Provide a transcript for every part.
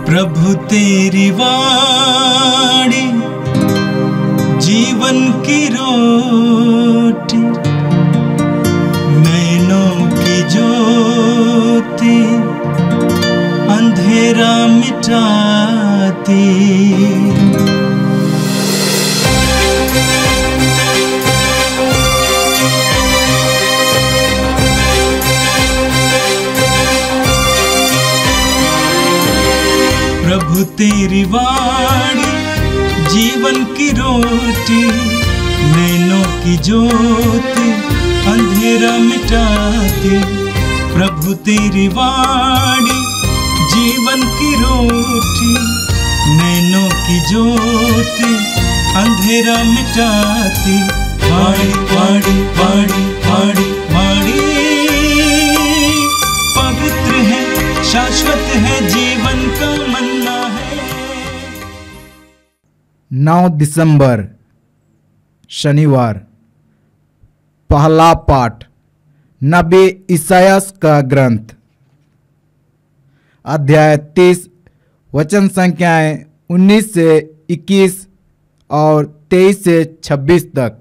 प्रभु तेरी वाणी जीवन की रोटी, नैनों की ज्योति अंधेरा मिटाती। प्रभु तेरी वाणी जीवन की रोटी, नैनों की ज्योति अंधेरा मिटाती। प्रभु तेरी वाणी जीवन की रोटी, नैनों की ज्योति अंधेरा मिटाती। वाणी वाणी वाणी वाणी वाणी पवित्र है, शाश्वत है, जीवन का मन्ना है। 9 दिसंबर शनिवार। पहला पाठ नबी इसायास का ग्रंथ, अध्याय 30, वचन संख्याएं 19 से 21 और 23 से 26 तक।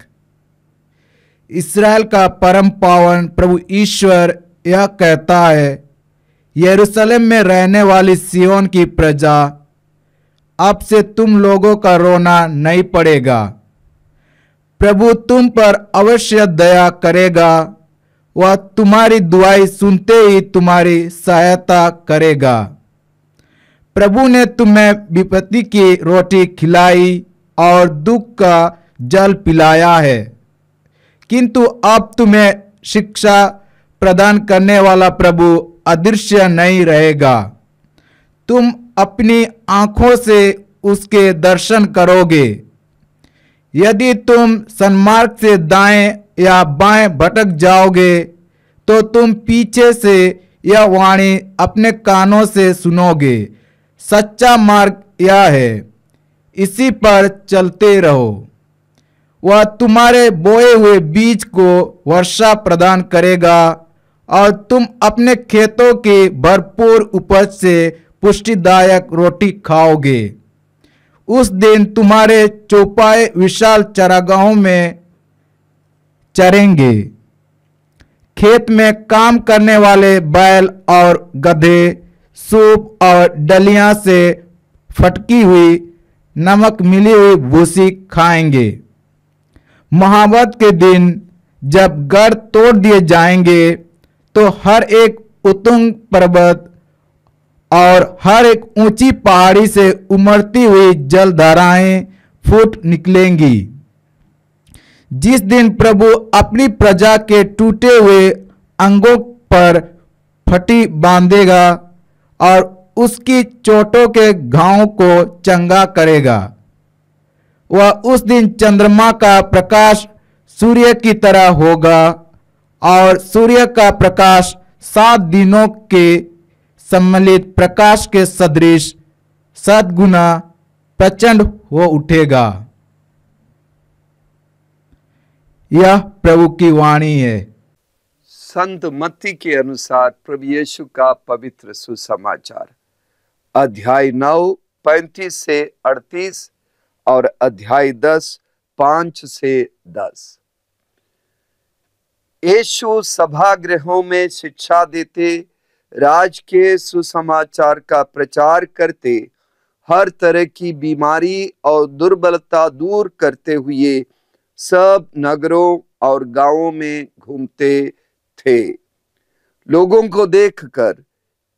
इस्राएल का परम पावन प्रभु ईश्वर यह कहता है, यरूशलेम में रहने वाली सियोन की प्रजा, अब से तुम लोगों का रोना नहीं पड़ेगा। प्रभु तुम पर अवश्य दया करेगा, वह तुम्हारी दुआई सुनते ही तुम्हारी सहायता करेगा। प्रभु ने तुम्हें विपत्ति की रोटी खिलाई और दुख का जल पिलाया है, किंतु अब तुम्हें शिक्षा प्रदान करने वाला प्रभु अदृश्य नहीं रहेगा। तुम अपनी आंखों से उसके दर्शन करोगे। यदि तुम सन्मार्ग से दाएं या बाएं भटक जाओगे, तो तुम पीछे से यह वाणी अपने कानों से सुनोगे। सच्चा मार्ग यह है, इसी पर चलते रहो। वह तुम्हारे बोए हुए बीज को वर्षा प्रदान करेगा और तुम अपने खेतों की भरपूर उपज से पुष्टिदायक रोटी खाओगे। उस दिन तुम्हारे चौपाए विशाल चरागाहों में चरेंगे। खेत में काम करने वाले बैल और गधे सूप और डलियां से फटकी हुई नमक मिली हुई भूसी खाएंगे। महावत के दिन जब गढ़ तोड़ दिए जाएंगे, तो हर एक उत्तुंग पर्वत और हर एक ऊंची पहाड़ी से उमड़ती हुई जलधाराएं फूट निकलेंगी। जिस दिन प्रभु अपनी प्रजा के टूटे हुए अंगों पर फटी बांधेगा और उसकी चोटों के घावों को चंगा करेगा, वह उस दिन चंद्रमा का प्रकाश सूर्य की तरह होगा और सूर्य का प्रकाश 7 दिनों के सम्मिलित प्रकाश के सदृश 7 गुना प्रचंड हो उठेगा। यह प्रभु की वाणी है। संत मत्ती के अनुसार प्रभु यीशु का पवित्र सुसमाचार, अध्याय 9 35 से 38 और अध्याय 10 5 से 10। यीशु सभागृहों में शिक्षा देते, राज के सुसमाचार का प्रचार करते, हर तरह की बीमारी और दुर्बलता दूर करते हुए सब नगरों और गांवों में घूमते थे। लोगों को देखकर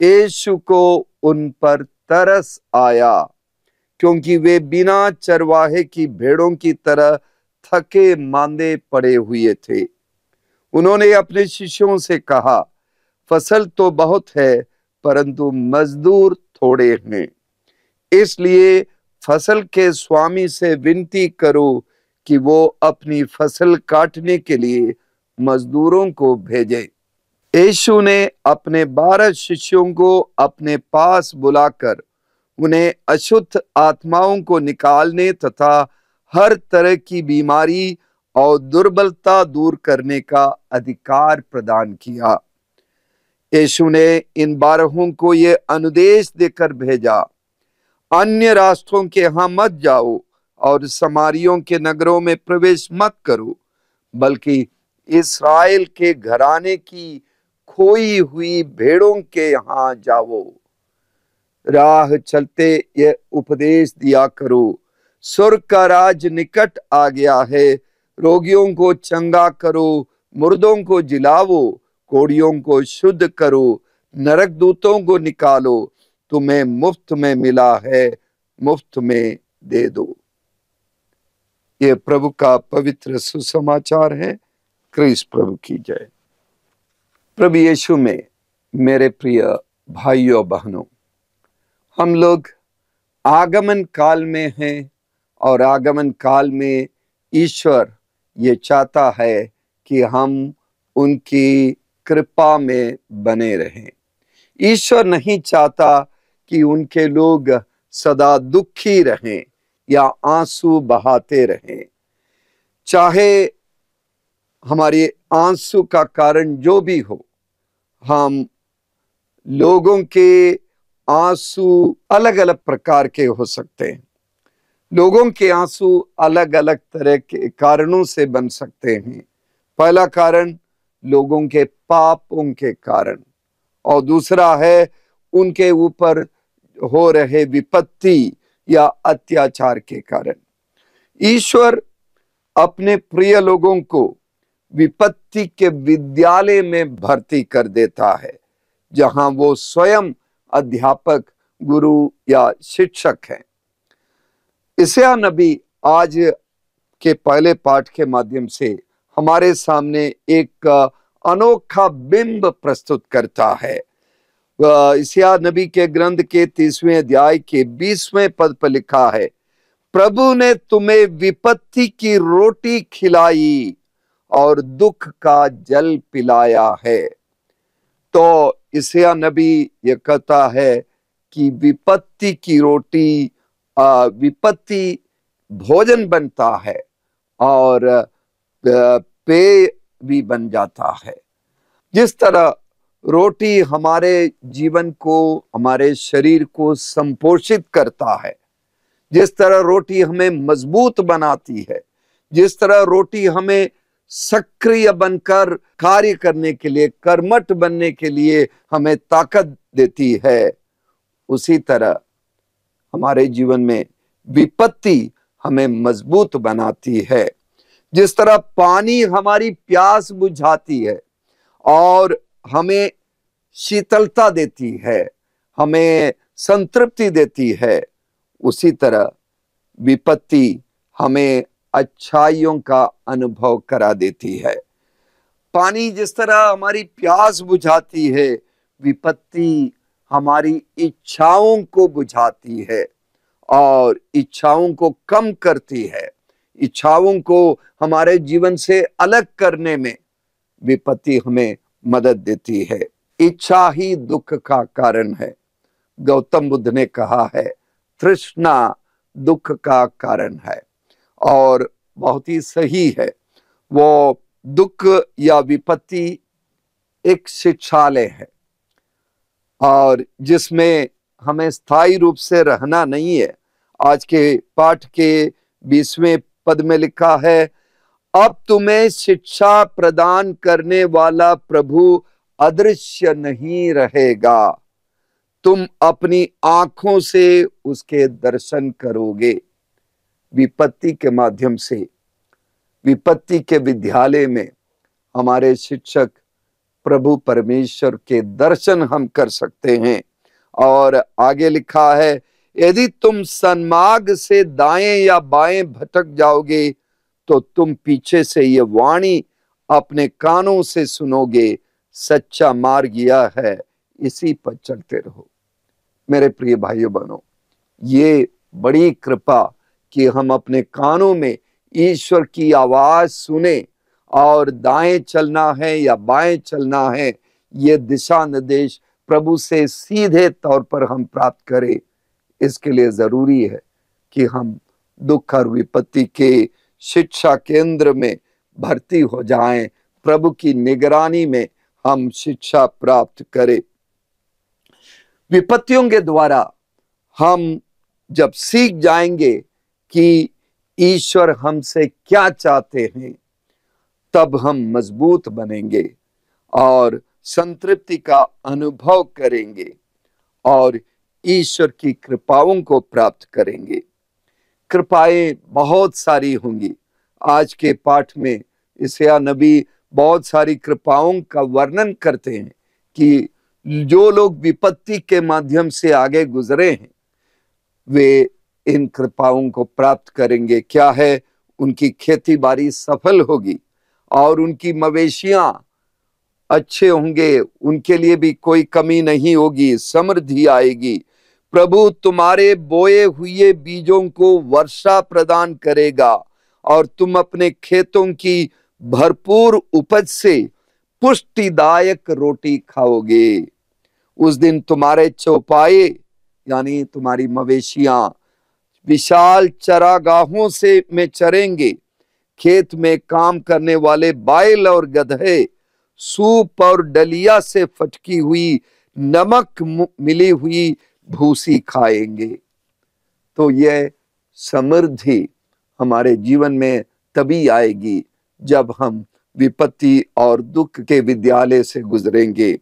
यीशु को उन पर तरस आया, क्योंकि वे बिना चरवाहे की भेड़ों की तरह थके मांदे पड़े हुए थे। उन्होंने अपने शिष्यों से कहा, फसल तो बहुत है, परंतु मजदूर थोड़े हैं। इसलिए फसल के स्वामी से विनती करो कि वो अपनी फसल काटने के लिए मजदूरों को भेजे। यीशु ने अपने 12 शिष्यों को अपने पास बुलाकर उन्हें अशुद्ध आत्माओं को निकालने तथा हर तरह की बीमारी और दुर्बलता दूर करने का अधिकार प्रदान किया। यीशु ने इन 12 को ये अनुदेश देकर भेजा, अन्य राष्ट्रों के यहाँ मत जाओ और समारियों के नगरों में प्रवेश मत करो, बल्कि इस्राएल के घराने की खोई हुई भेड़ों के यहाँ जाओ। राह चलते ये उपदेश दिया करो, स्वर्ग का राज निकट आ गया है। रोगियों को चंगा करो, मुर्दों को जिलाओ, कोढ़ियों को शुद्ध करो, नरक दूतों को निकालो। तुम्हें मुफ्त में मिला है, मुफ्त में दे दो। ये प्रभु का पवित्र सुसमाचार है। क्रिस्त प्रभु की जय। प्रभु यीशु में मेरे प्रिय भाइयों बहनों, हम लोग आगमन काल में हैं और आगमन काल में ईश्वर ये चाहता है कि हम उनकी कृपा में बने रहें। ईश्वर नहीं चाहता कि उनके लोग सदा दुखी रहें या आंसू बहाते रहें। चाहे हमारे आंसू का कारण जो भी हो, हम लोगों के आंसू अलग अलग प्रकार के हो सकते हैं। लोगों के आंसू अलग अलग तरह के कारणों से बन सकते हैं। पहला कारण लोगों के पापों के कारण, और दूसरा है उनके ऊपर हो रहे विपत्ति या अत्याचार के कारण। ईश्वर अपने प्रिय लोगों को विपत्ति के विद्यालय में भर्ती कर देता है, जहां वो स्वयं अध्यापक, गुरु या शिक्षक हैं। यशायाह नबी आज के पहले पाठ के माध्यम से हमारे सामने एक अनोखा बिंब प्रस्तुत करता है। यशायाह नबी के ग्रंथ के 30वें अध्याय के 20वें पद पर लिखा है, प्रभु ने तुम्हें विपत्ति की रोटी खिलाई और दुख का जल पिलाया है। तो यशायाह नबी ये कहता है कि विपत्ति की रोटी, विपत्ति भोजन बनता है और पेय भी बन जाता है। जिस तरह रोटी हमारे जीवन को, हमारे शरीर को संपोषित करता है, जिस तरह रोटी हमें मजबूत बनाती है, जिस तरह रोटी हमें सक्रिय बनकर कार्य करने के लिए, कर्मठ बनने के लिए हमें ताकत देती है, उसी तरह हमारे जीवन में विपत्ति हमें मजबूत बनाती है। जिस तरह पानी हमारी प्यास बुझाती है और हमें शीतलता देती है, हमें संतृप्ति देती है, उसी तरह विपत्ति हमें अच्छाइयों का अनुभव करा देती है। पानी जिस तरह हमारी प्यास बुझाती है, विपत्ति हमारी इच्छाओं को बुझाती है और इच्छाओं को कम करती है। इच्छाओं को हमारे जीवन से अलग करने में विपत्ति हमें मदद देती है। इच्छा ही दुख का कारण है। गौतम बुद्ध ने कहा है, तृष्णा दुख का कारण है, और बहुत ही सही है। वो दुख या विपत्ति एक शिक्षालय है और जिसमें हमें स्थायी रूप से रहना नहीं है। आज के पाठ के 20वें पद में लिखा है, अब तुम्हें शिक्षा प्रदान करने वाला प्रभु अदृश्य नहीं रहेगा, तुम अपनी आंखों से उसके दर्शन करोगे। विपत्ति के माध्यम से, विपत्ति के विद्यालय में हमारे शिक्षक प्रभु परमेश्वर के दर्शन हम कर सकते हैं। और आगे लिखा है, यदि तुम सन्मार्ग से दाएं या बाएं भटक जाओगे तो तुम पीछे से ये वाणी अपने कानों से सुनोगे, सच्चा मार्ग यह है, इसी पर चलते रहो। मेरे प्रिय भाइयों बहनों, ये बड़ी कृपा कि हम अपने कानों में ईश्वर की आवाज सुने और दाएं चलना है या बाएं चलना है, ये दिशा निर्देश प्रभु से सीधे तौर पर हम प्राप्त करें। इसके लिए जरूरी है कि हम दुख और विपत्ति के शिक्षा केंद्र में भर्ती हो जाएं, प्रभु की निगरानी में हम शिक्षा प्राप्त करें। विपत्तियों के द्वारा हम जब सीख जाएंगे कि ईश्वर हमसे क्या चाहते हैं, तब हम मजबूत बनेंगे और संतृप्ति का अनुभव करेंगे और ईश्वर की कृपाओं को प्राप्त करेंगे। कृपाएं बहुत सारी होंगी। आज के पाठ में यशायाह नबी बहुत सारी कृपाओं का वर्णन करते हैं कि जो लोग विपत्ति के माध्यम से आगे गुजरे हैं वे इन कृपाओं को प्राप्त करेंगे। क्या है? उनकी खेती बाड़ी सफल होगी और उनकी मवेशियां अच्छे होंगे, उनके लिए भी कोई कमी नहीं होगी, समृद्धि आएगी। प्रभु तुम्हारे बोए हुए बीजों को वर्षा प्रदान करेगा और तुम अपने खेतों की भरपूर उपज से पुष्टिदायक रोटी खाओगे। उस दिन तुम्हारे चौपाए यानी तुम्हारी मवेशियां विशाल चरागाहों से में चरेंगे। खेत में काम करने वाले बैल और गधे सूप और डलिया से फटकी हुई नमक मिली हुई भूसी खाएंगे। तो यह समृद्धि हमारे जीवन में तभी आएगी जब हम विपत्ति और दुख के विद्यालय से गुजरेंगे।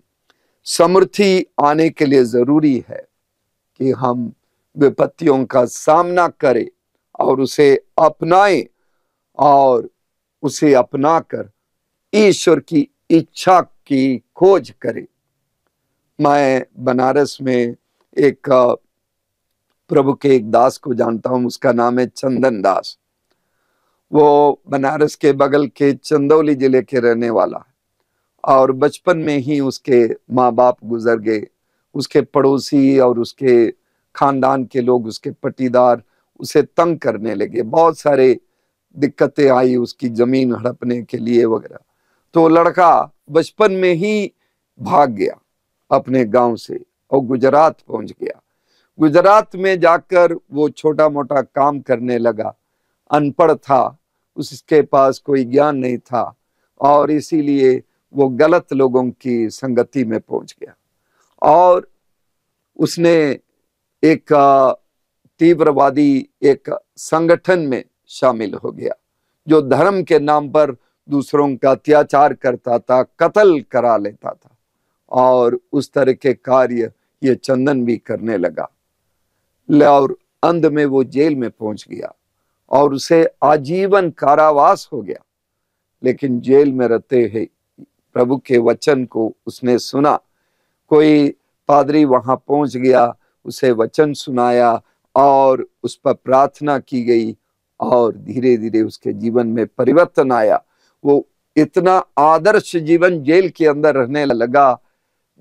समृद्धि आने के लिए जरूरी है कि हम विपत्तियों का सामना करें और उसे अपनाएं और उसे अपनाकर ईश्वर की इच्छा की खोज करें। मैं बनारस में एक प्रभु के एक दास को जानता हूं, उसका नाम है चंदन दास। वो बनारस के बगल के चंदौली जिले के रहने वाला है और बचपन में ही उसके माँ बाप गुजर गए। उसके पड़ोसी और उसके खानदान के लोग, उसके पटीदार उसे तंग करने लगे। बहुत सारे दिक्कतें आई उसकी जमीन हड़पने के लिए वगैरह। तो लड़का बचपन में ही भाग गया अपने गांव से और गुजरात पहुंच गया। गुजरात में जाकर वो छोटा मोटा काम करने लगा। अनपढ़ था, उसके पास कोई ज्ञान नहीं था और इसीलिए वो गलत लोगों की संगति में पहुंच गया और उसने एक तीव्रवादी एक संगठन में शामिल हो गया जो धर्म के नाम पर दूसरों का अत्याचार करता था, कत्ल करा लेता था और उस तरह के कार्य ये चंदन भी करने लगा और अंत में वो जेल में पहुंच गया और उसे आजीवन कारावास हो गया। लेकिन जेल में रहते ही प्रभु के वचन को उसने सुना। कोई पादरी वहां पहुंच गया, उसे वचन सुनाया और उस पर प्रार्थना की गई और धीरे धीरे उसके जीवन में परिवर्तन आया। वो इतना आदर्श जीवन जेल के अंदर रहने लगा,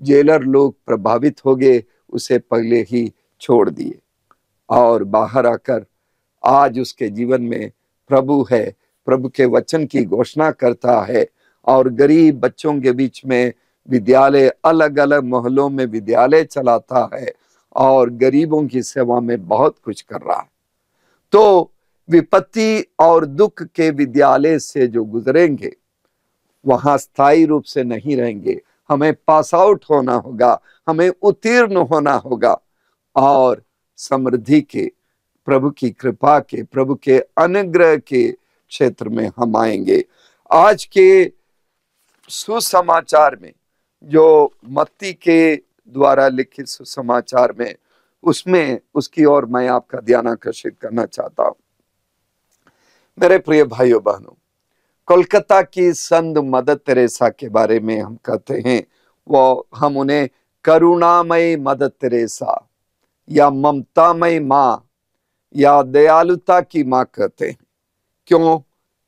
जेलर लोग प्रभावित हो गए, उसे पहले ही छोड़ दिए और बाहर आकर आज उसके जीवन में प्रभु है, प्रभु के वचन की घोषणा करता है और गरीब बच्चों के बीच में विद्यालय, अलग अलग मोहल्लों में विद्यालय चलाता है और गरीबों की सेवा में बहुत कुछ कर रहा है। तो विपत्ति और दुख के विद्यालय से जो गुजरेंगे वहां स्थायी रूप से नहीं रहेंगे। हमें पास आउट होना होगा, हमें उत्तीर्ण होना होगा और समृद्धि के, प्रभु की कृपा के, प्रभु के अनुग्रह के क्षेत्र में हम आएंगे। आज के सुसमाचार में जो मत्ती के द्वारा लिखित सुसमाचार में उसमें उसकी ओर मैं आपका ध्यान आकर्षित करना चाहता हूं। मेरे प्रिय भाइयों बहनों, कोलकाता की संत मदर तेरेसा के बारे में हम कहते हैं, वो हम उन्हें करुणामय मदर तेरेसा या ममतामय माँ या दयालुता की माँ कहते हैं। क्यों?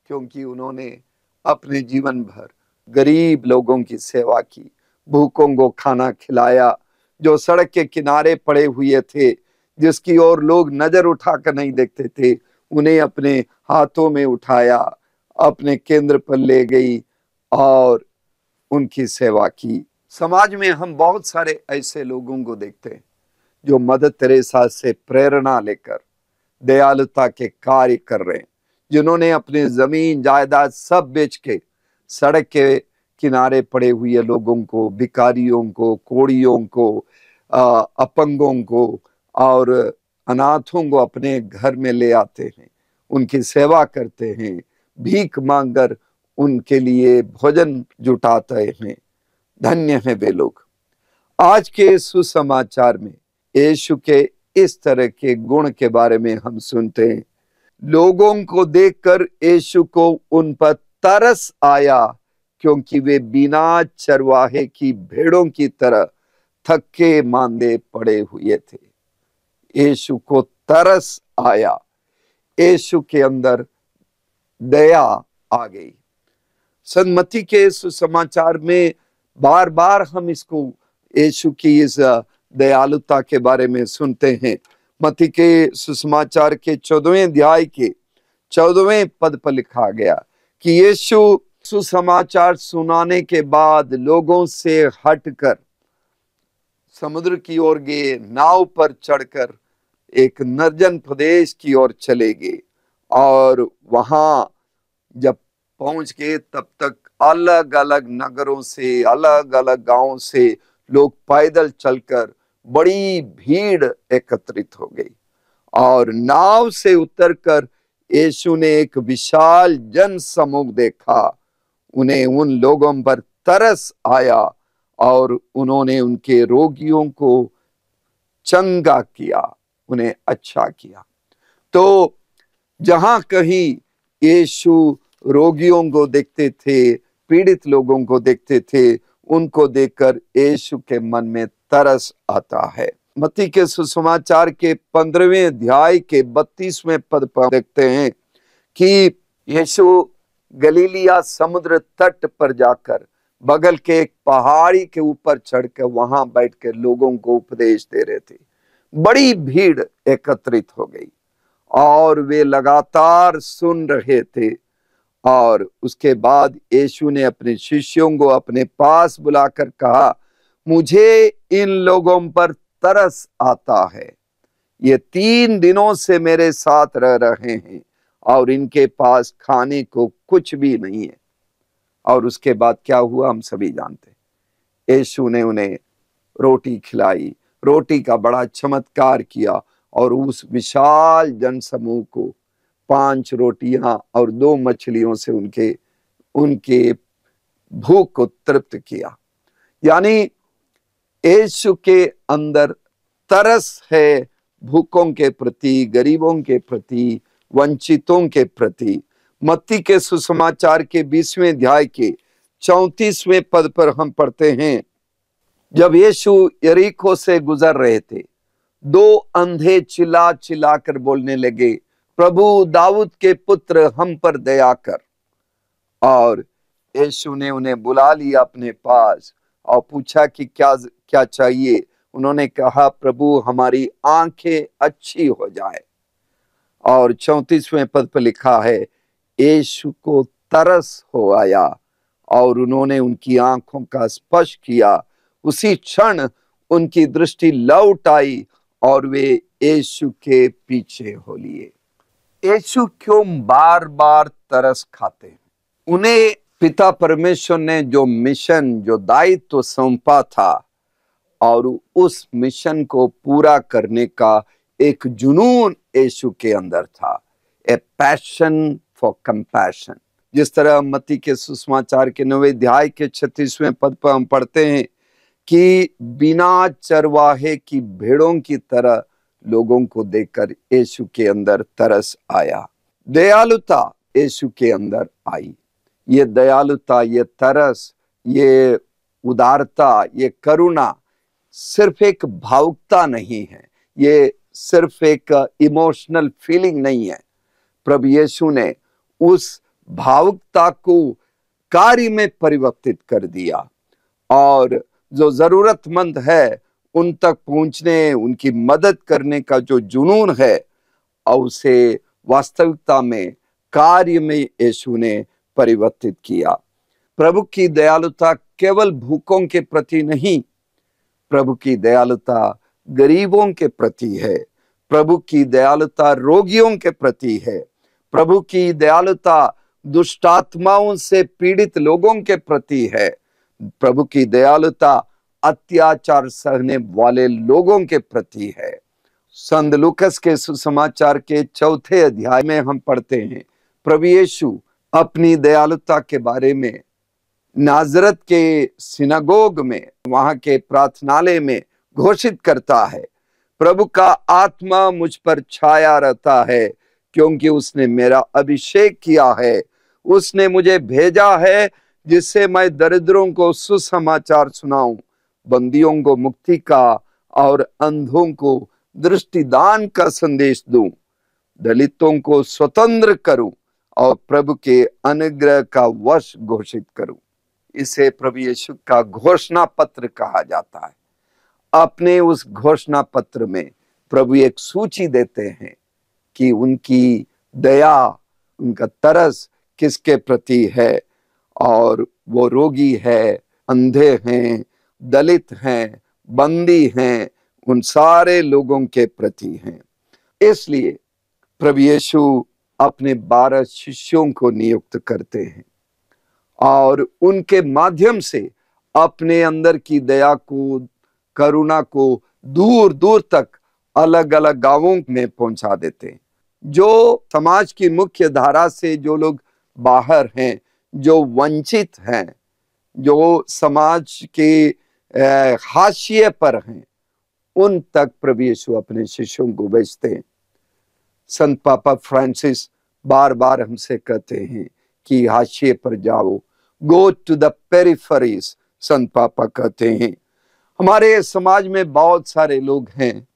क्योंकि उन्होंने अपने जीवन भर गरीब लोगों की सेवा की, भूखों को खाना खिलाया, जो सड़क के किनारे पड़े हुए थे, जिसकी ओर लोग नजर उठाकर नहीं देखते थे, उन्हें अपने हाथों में उठाया, अपने केंद्र पर ले गई और उनकी सेवा की। समाज में हम बहुत सारे ऐसे लोगों को देखते हैं जो मदर तेरेसा से प्रेरणा लेकर दयालुता के कार्य कर रहे हैं, जिन्होंने अपने जमीन जायदाद सब बेच के सड़क के किनारे पड़े हुए लोगों को, भिखारियों को, कोड़ियों को, अपंगों को और अनाथों को अपने घर में ले आते हैं, उनकी सेवा करते हैं, भीख मांगकर उनके लिए भोजन जुटाते हैं। धन्य है वे लोग। आज के सुसमाचार में यीशु के इस तरह के गुण के बारे में हम सुनते हैं। लोगों को देखकर यीशु को उन पर तरस आया, क्योंकि वे बिना चरवाहे की भेड़ों की तरह थके मांदे पड़े हुए थे। यीशु को तरस आया, यीशु के अंदर दया आ गई। संत मत्ती के सुसमाचार में बार बार हम इसको यीशु की इस दयालुता के बारे में सुनते हैं। मत्ती के सुसमाचार के 14वें अध्याय के 14वें पद पर लिखा गया कि यीशु सुसमाचार सुनाने के बाद लोगों से हटकर समुद्र की ओर गए, नाव पर चढ़कर एक निर्जन प्रदेश की ओर चले गए। और वहां जब पहुंच गए तब तक अलग अलग नगरों से, अलग अलग गांवों से लोग पैदल चलकर बड़ी भीड़ एकत्रित हो गई। और नाव से उतरकर यीशु ने एक विशाल जन समूह देखा। उन्हें उन लोगों पर तरस आया और उन्होंने उनके रोगियों को चंगा किया, उन्हें अच्छा किया। तो जहां कहीं यीशु रोगियों को देखते थे, पीड़ित लोगों को देखते थे, उनको देखकर यीशु के मन में तरस आता है। मत्ती के सुसमाचार के 15वें अध्याय के 32वें पद पर देखते हैं कि यीशु गलीलिया समुद्र तट पर जाकर बगल के एक पहाड़ी के ऊपर चढ़कर वहां बैठकर लोगों को उपदेश दे रहे थे। बड़ी भीड़ एकत्रित हो गई और वे लगातार सुन रहे थे। और उसके बाद यीशु ने अपने शिष्यों को अपने पास बुलाकर कहा, मुझे इन लोगों पर तरस आता है। ये 3 दिनों से मेरे साथ रह रहे हैं और इनके पास खाने को कुछ भी नहीं है। और उसके बाद क्या हुआ हम सभी जानते हैं। यीशु ने उन्हें रोटी खिलाई, रोटी का बड़ा चमत्कार किया और उस विशाल जनसमूह को 5 रोटियां और 2 मछलियों से उनके भूख को तृप्त किया। यानी यीशु के अंदर तरस है भूखों के प्रति, गरीबों के प्रति, वंचितों के प्रति। मत्ती के सुसमाचार के 20वें अध्याय के 34वें पद पर हम पढ़ते हैं, जब यीशु यरीको से गुजर रहे थे, 2 अंधे चिल्ला चिल्लाकर बोलने लगे, प्रभु दाऊद के पुत्र हम पर दया कर। और यीशु ने उन्हें बुला लिया अपने पास और पूछा कि क्या चाहिए। उन्होंने कहा, प्रभु हमारी आंखें अच्छी हो जाए। और 34वें पद पर लिखा है, यीशु को तरस हो आया और उन्होंने उनकी आंखों का स्पर्श किया। उसी क्षण उनकी दृष्टि लौट आई और वे यीशु के पीछे हो लिए। यीशु क्यों बार बार तरस खाते हैं? उन्हें पिता परमेश्वर ने जो मिशन, जो दायित्व सौंपा था और उस मिशन को पूरा करने का एक जुनून यीशु के अंदर था, ए पैशन फॉर कंपैशन। जिस तरह मत्ती के सुसमाचार के 9वें अध्याय के 36वें पद पर हम पढ़ते हैं कि बिना चरवाहे की भेड़ों की तरह लोगों को देखकर यीशु के अंदर तरस आया। दयालुता यीशु के अंदर आई। ये दयालुता, ये तरस, ये उदारता, ये करुणा सिर्फ एक भावुकता नहीं है, ये सिर्फ एक इमोशनल फीलिंग नहीं है। प्रभु यीशु ने उस भावुकता को कार्य में परिवर्तित कर दिया और जो जरूरतमंद है उन तक पहुंचने, उनकी मदद करने का जो जुनून है और उसे वास्तविकता में, कार्य में यीशु ने परिवर्तित किया। प्रभु की दयालुता केवल भूखों के प्रति नहीं, प्रभु की दयालुता गरीबों के प्रति है, प्रभु की दयालुता रोगियों के प्रति है, प्रभु की दयालुता दुष्टात्माओं से पीड़ित लोगों के प्रति है, प्रभु की दयालुता अत्याचार सहने वाले लोगों के प्रति है। संत लूकस के सुसमाचार के 4 अध्याय में हम पढ़ते हैं, प्रभु यीशु अपनी दयालुता के बारे में नाजरत के सिनागोग में, वहां के प्रार्थनालय में घोषित करता है, प्रभु का आत्मा मुझ पर छाया रहता है, क्योंकि उसने मेरा अभिषेक किया है। उसने मुझे भेजा है जिससे मैं दरिद्रों को सुसमाचार सुनाऊं, बंदियों को मुक्ति का और अंधों को दृष्टिदान का संदेश दूं, दलितों को स्वतंत्र करूं और प्रभु के अनुग्रह का वर्ष घोषित करूं। इसे प्रभु यीशु का घोषणा पत्र कहा जाता है। अपने उस घोषणा पत्र में प्रभु एक सूची देते हैं कि उनकी दया, उनका तरस किसके प्रति है, और वो रोगी है, अंधे हैं, दलित हैं, बंदी हैं, उन सारे लोगों के प्रति हैं। इसलिए प्रभु यीशु अपने 12 शिष्यों को नियुक्त करते हैं और उनके माध्यम से अपने अंदर की दया को, करुणा को दूर दूर तक अलग अलग गांवों में पहुंचा देते हैं। जो समाज की मुख्य धारा से जो लोग बाहर हैं, जो वंचित हैं, जो समाज के हाशिए पर हैं, उन तक प्रभु यीशु अपने शिष्यों को भेजते हैं। संत पापा फ्रांसिस बार बार हमसे कहते हैं कि हाशिए पर जाओ, गो टू द पेरिफेरीज, संत पापा कहते हैं। हमारे समाज में बहुत सारे लोग हैं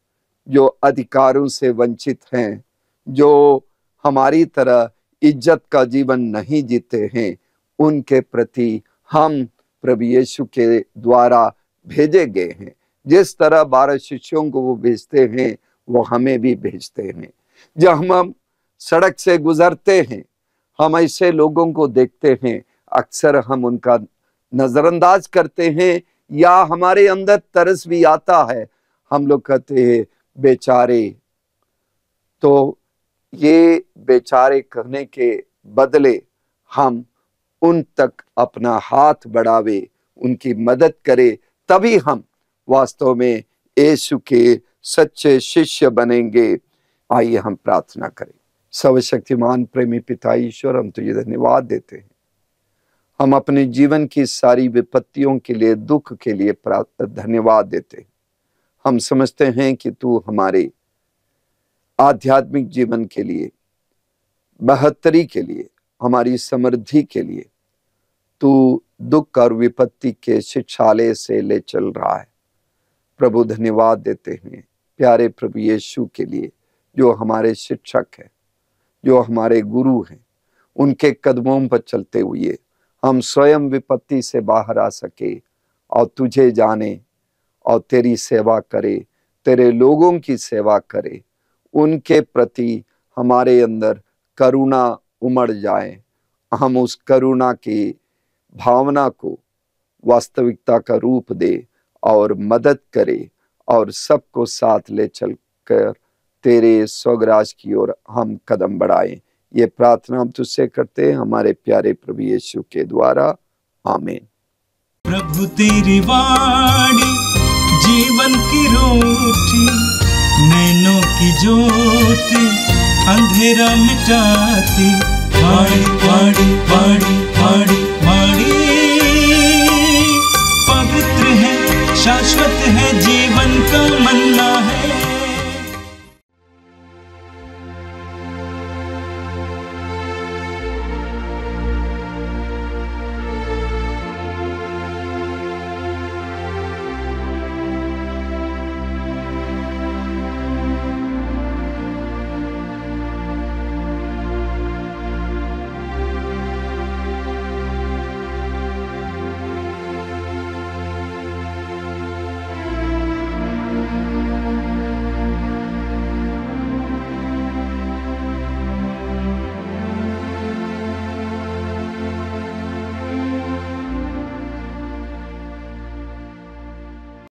जो अधिकारों से वंचित हैं, जो हमारी तरह इज्जत का जीवन नहीं जीते हैं। उनके प्रति हम प्रभु यीशु के द्वारा भेजे गए हैं। जिस तरह 12 शिष्यों को वो भेजते हैं, वो हमें भी भेजते हैं। जब हम सड़क से गुजरते हैं, हम ऐसे लोगों को देखते हैं, अक्सर हम उनका नजरअंदाज करते हैं या हमारे अंदर तरस भी आता है। हम लोग कहते हैं बेचारे। तो ये बेचारे कहने के बदले हम उन तक अपना हाथ बढ़ावे, उनकी मदद करे, तभी हम वास्तव में यीशु के सच्चे शिष्य बनेंगे। आइए हम प्रार्थना करें। सर्वशक्तिमान प्रेमी पिता ईश्वर, हम तुझे धन्यवाद देते हैं। हम अपने जीवन की सारी विपत्तियों के लिए, दुख के लिए धन्यवाद देते हैं। हम समझते हैं कि तू हमारे आध्यात्मिक जीवन के लिए, बेहतरी के लिए, हमारी समृद्धि के लिए तू दुख और विपत्ति के शिक्षालय से ले चल रहा है। प्रभु धन्यवाद देते हैं प्यारे प्रभु यीशु के लिए, जो हमारे शिक्षक हैं, जो हमारे गुरु हैं। उनके कदमों पर चलते हुए हम स्वयं विपत्ति से बाहर आ सके और तुझे जाने और तेरी सेवा करे, तेरे लोगों की सेवा करे। उनके प्रति हमारे अंदर करुणा उमड़ जाए, हम उस करुणा की भावना को वास्तविकता का रूप दे और मदद करे और सबको साथ ले चलकर तेरे स्वर्गराज की ओर हम कदम बढ़ाएं। ये प्रार्थना हम तुझसे करते हैं हमारे प्यारे प्रभु यीशु के द्वारा, आमीन। प्रभु तेरी वाणी जीवन की रोटी, नैनों की ज्योति अंधेरा मिटाती। वाणी वाणी वाणी वाणी वाणी, पवित्र है, शाश्वत है जीवन